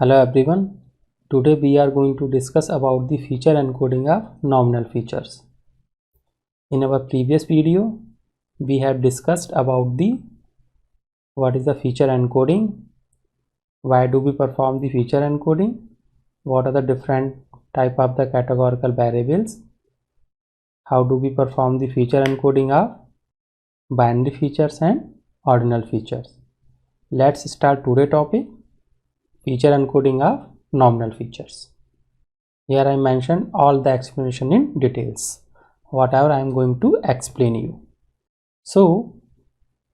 Hello everyone. Today we are going to discuss about the feature encoding of nominal features. In our previous video, we have discussed about what is the feature encoding, why do we perform the feature encoding, what are the different type of the categorical variables, how do we perform the feature encoding of binary features and ordinal features. Let's start today's topic, feature encoding of nominal features. Here I mentioned all the explanation in details, whatever I am going to explain you. So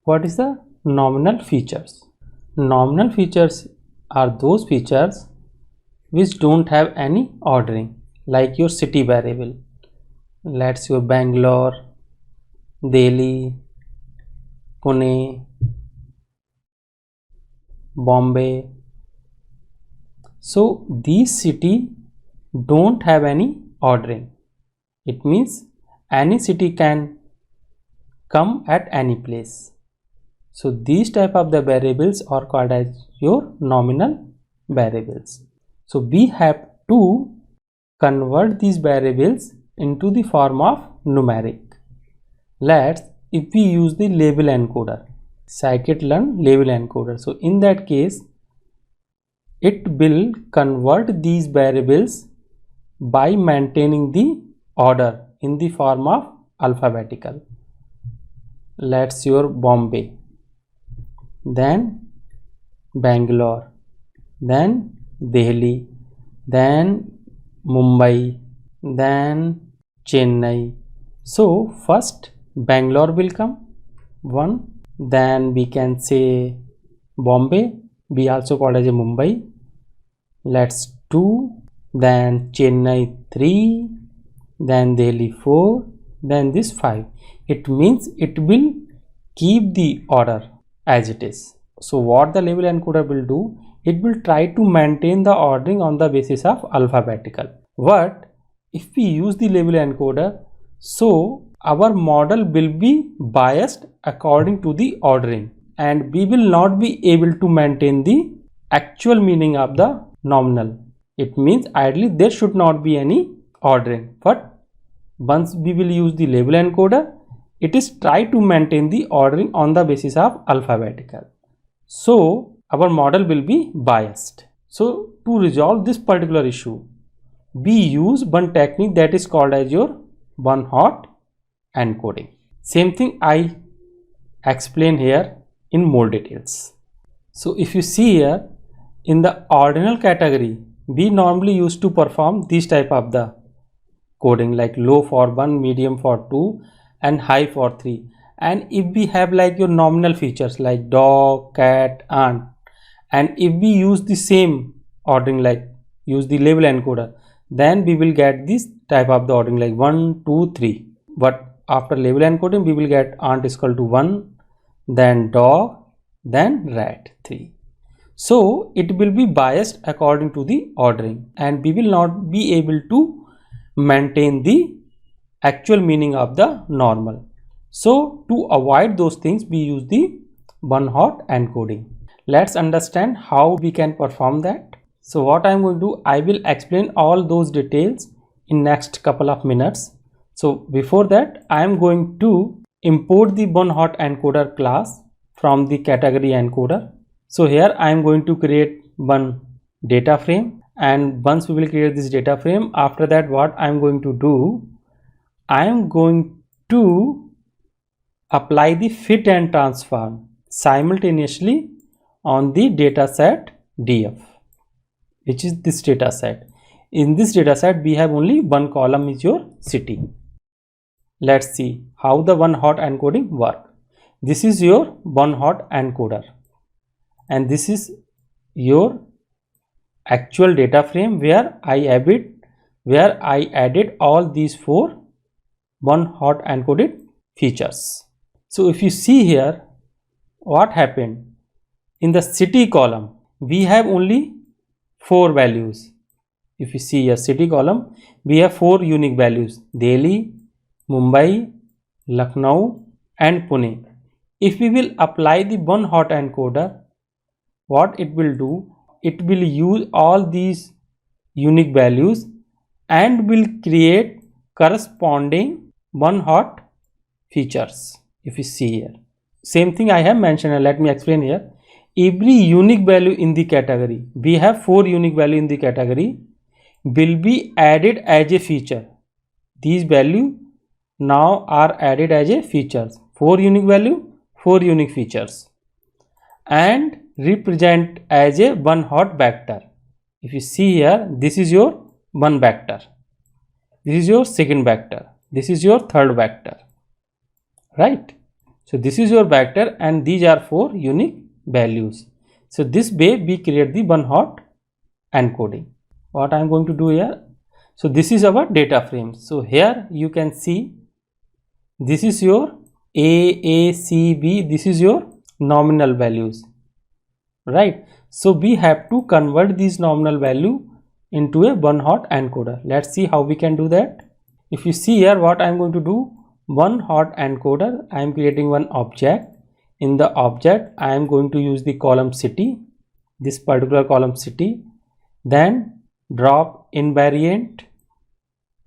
what is the nominal features? Nominal features are those features which don't have any ordering, like your city variable. Let's say Bangalore, Delhi, Pune, Bombay. So these city don't have any ordering. It means any city can come at any place. So these type of the variables are called as your nominal variables. So we have to convert these variables into the form of numeric. If we use the label encoder, scikit-learn label encoder. So in that case, it will convert these variables by maintaining the order in the form of alphabetical. Let's your Bombay, then Bangalore, then Delhi, then Mumbai, then Chennai. So first Bangalore will come, one, then we can say Bombay, we also call as a Mumbai. Let's 2, then Chennai 3, then Delhi 4, then this 5. It means it will keep the order as it is. So what the label encoder will do, it will try to maintain the ordering on the basis of alphabetical. But if we use the label encoder, so our model will be biased according to the ordering, and we will not be able to maintain the actual meaning of the nominal. It means ideally there should not be any ordering, but once we will use the label encoder, it is try to maintain the ordering on the basis of alphabetical. So our model will be biased. So to resolve this particular issue, we use one technique that is called as your one-hot encoding. Same thing I explain here in more details. So if you see here, in the ordinal category, we normally used to perform this type of the coding, like low for 1, medium for 2 and high for 3. And if we have like your nominal features like dog, cat, ant, and if we use the same ordering, like use the label encoder, then we will get this type of the ordering like 1, 2, 3. But after label encoding, we will get ant is equal to 1, then dog, then rat 3. So it will be biased according to the ordering, and we will not be able to maintain the actual meaning of the normal. So to avoid those things, we use the one-hot encoding. Let's understand how we can perform that. So what I'm going to do, I will explain all those details in next couple of minutes. So before that, I am going to import the one-hot encoder class from the category encoder. So here I am going to create one data frame, and once we will create this data frame, after that what I am going to do, I am going to apply the fit and transform simultaneously on the data set df, which is this data set. In this data set we have only one column is your city. Let's see how the one-hot encoding work. This is your one-hot encoder, and this is your actual data frame where I added all these 4 one-hot encoded features. So if you see here, what happened in the city column, we have only 4 values. If you see a city column, we have 4 unique values: Delhi, Mumbai, Lucknow and Pune. If we will apply the one-hot encoder, what it will do, it will use all these unique values and will create corresponding one hot features. If you see here, same thing I have mentioned, and let me explain here. Every unique value in the category, we have 4 unique value in the category, will be added as a feature. These value now are added as a features. 4 unique value, 4 unique features, and represent as a one hot vector. If you see here, this is your one vector, this is your second vector, this is your third vector, right? So this is your vector and these are 4 unique values. So this way we create the one hot encoding. What I am going to do here, so this is our data frame. So here you can see this is your A, C, B, this is your nominal values, right? So we have to convert these nominal value into a one hot encoder. Let's see how we can do that. If you see here, what I am going to do, one hot encoder, I am creating one object. In the object I am going to use the column city, this particular column city, then drop invariant,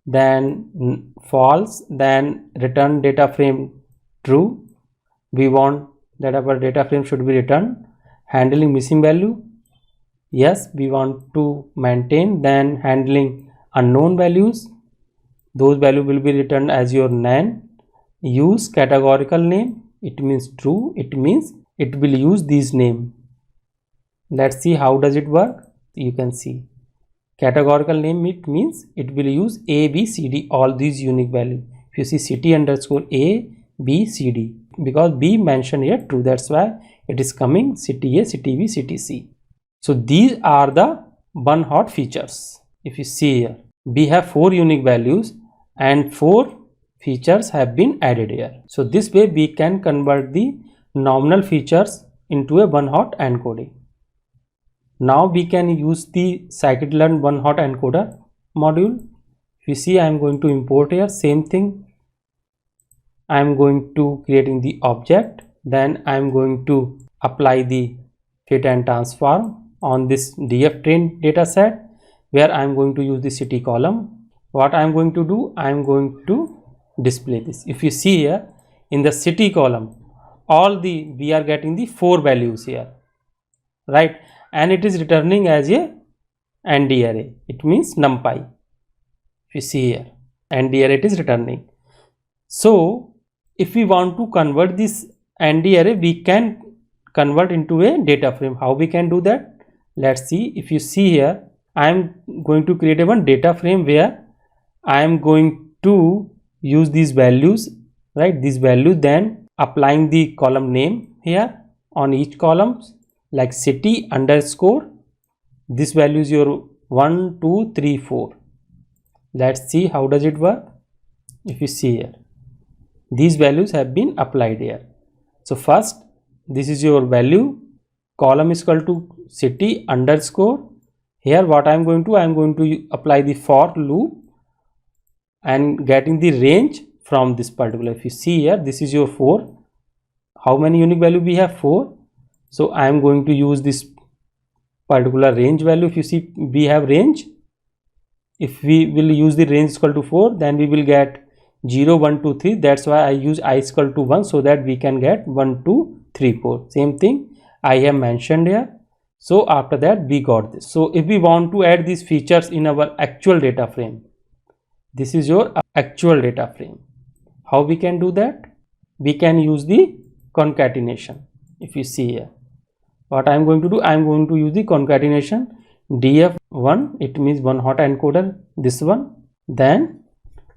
then false, then return data frame true. We want that our data frame should be returned. Handling missing value, yes, we want to maintain. Then handling unknown values, those value will be returned as your nan. Use categorical name, it means true, it means it will use this name. Let's see how does it work. You can see categorical name, it means it will use A, B, C, D, all these unique value. If you see city underscore A, B, C, D, because B mentioned here true, that's why it is coming city A, city B, city C. So these are the one hot features. If you see here, we have 4 unique values and 4 features have been added here. So this way we can convert the nominal features into a one hot encoding. Now we can use the scikit-learn one hot encoder module. If you see, I am going to import here, same thing. I am going to creating the object, then I am going to apply the fit and transform on this df train data set, where I am going to use the city column. What I am going to do, I am going to display this. If you see here in the city column, we are getting the 4 values here, right? And it is returning as a ND array, it means numpy. If you see here, ND array it is returning. So if we want to convert this ND array, we can convert into a data frame. How we can do that? Let's see. If you see here, I am going to create a one data frame where I am going to use these values, right? These values, then applying the column name here on each columns, like city underscore, this value is your 1, 2, 3, 4. Let's see how does it work. If you see here, these values have been applied here. So first, this is your value, column is equal to city underscore. Here what I am going to apply the for loop and getting the range from this particular. If you see here, this is your 4. How many unique value we have? 4. So I am going to use this particular range value. If you see, we have range. If we will use the range equal to 4, then we will get 0, 1, 2, 3. That's why I use I is equal to 1, so that we can get 1, 2, 3, 4. Same thing I have mentioned here. So after that we got this. So if we want to add these features in our actual data frame, this is your actual data frame. How we can do that? We can use the concatenation. If you see here, what I am going to do, I am going to use the concatenation df1, it means one hot encoder, this one. Then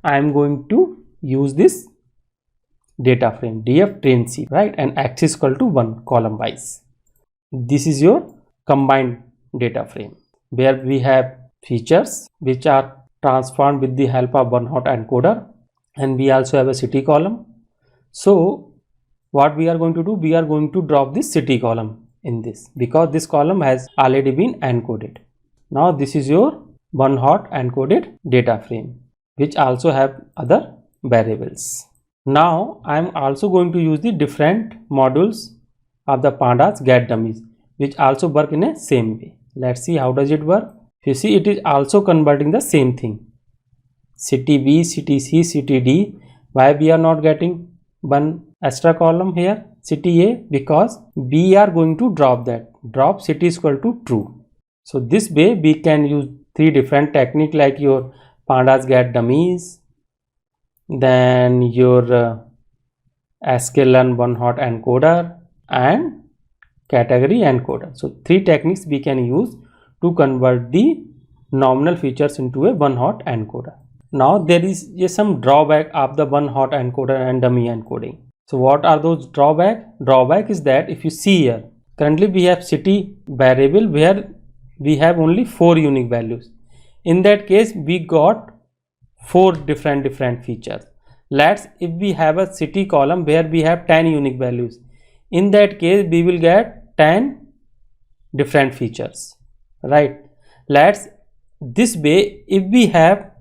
I am going to use this data frame df train C, right? And axis equal to 1 column wise. This is your combined data frame where we have features which are transformed with the help of one hot encoder, and we also have a city column. So what we are going to do, we are going to drop this city column in this, because this column has already been encoded. Now this is your one hot encoded data frame which also have other variables. Now I am also going to use the different modules of the pandas get dummies, which also work in a same way. Let's see how does it work. You see, it is also converting the same thing. City B, city C, city D. Why we are not getting one extra column here? City A, because we are going to drop that. Drop city is equal to true. So this way we can use three different technique, like your pandas get dummies, then your sklearn one hot encoder and category encoder. So three techniques we can use to convert the nominal features into a one hot encoder. Now there is some drawback of the one hot encoder and dummy encoding. So what are those drawback? Drawback is that if you see here, currently we have city variable where we have only 4 unique values. In that case we got 4 different features. Let's if we have a city column where we have 10 unique values. In that case we will get 10 different features, right? Let's this way, if we have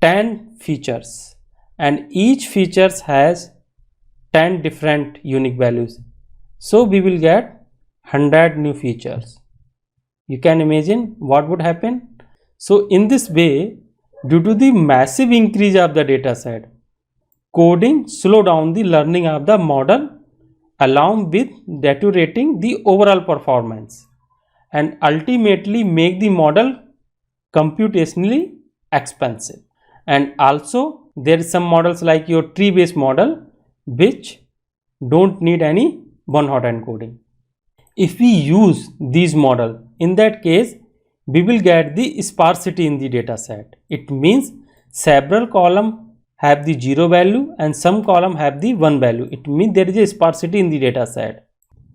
10 features and each features has 10 different unique values, so we will get 100 new features. You can imagine what would happen. So in this way, due to the massive increase of the data set, coding slow down the learning of the model along with deteriorating the overall performance and ultimately make the model computationally expensive. And also there is some models like your tree based model which don't need any one hot encoding. If we use these model, in that case we will get the sparsity in the data set. It means several column have the 0 value and some column have the 1 value. It means there is a sparsity in the data set.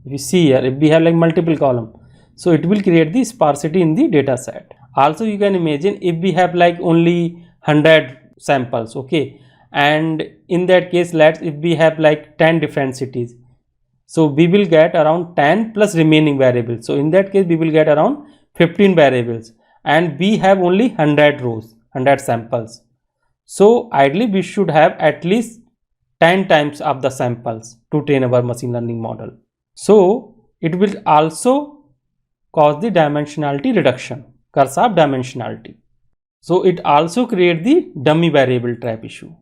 If you see here, if we have like multiple column, so it will create the sparsity in the data set. Also you can imagine if we have like only 100 samples, okay, and in that case if we have like 10 different cities, so we will get around 10 plus remaining variables. So in that case we will get around 15 variables and we have only 100 rows, 100 samples. So ideally we should have at least 10 times of the samples to train our machine learning model. So it will also cause the dimensionality reduction, curse of dimensionality. So it also create the dummy variable trap issue.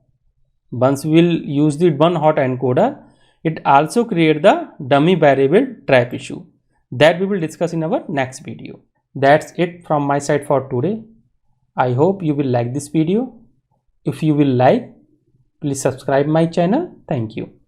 Once we will use the one hot encoder, it also create the dummy variable trap issue that we will discuss in our next video. That's it from my side for today. I hope you will like this video. If you will like, please subscribe my channel. Thank you.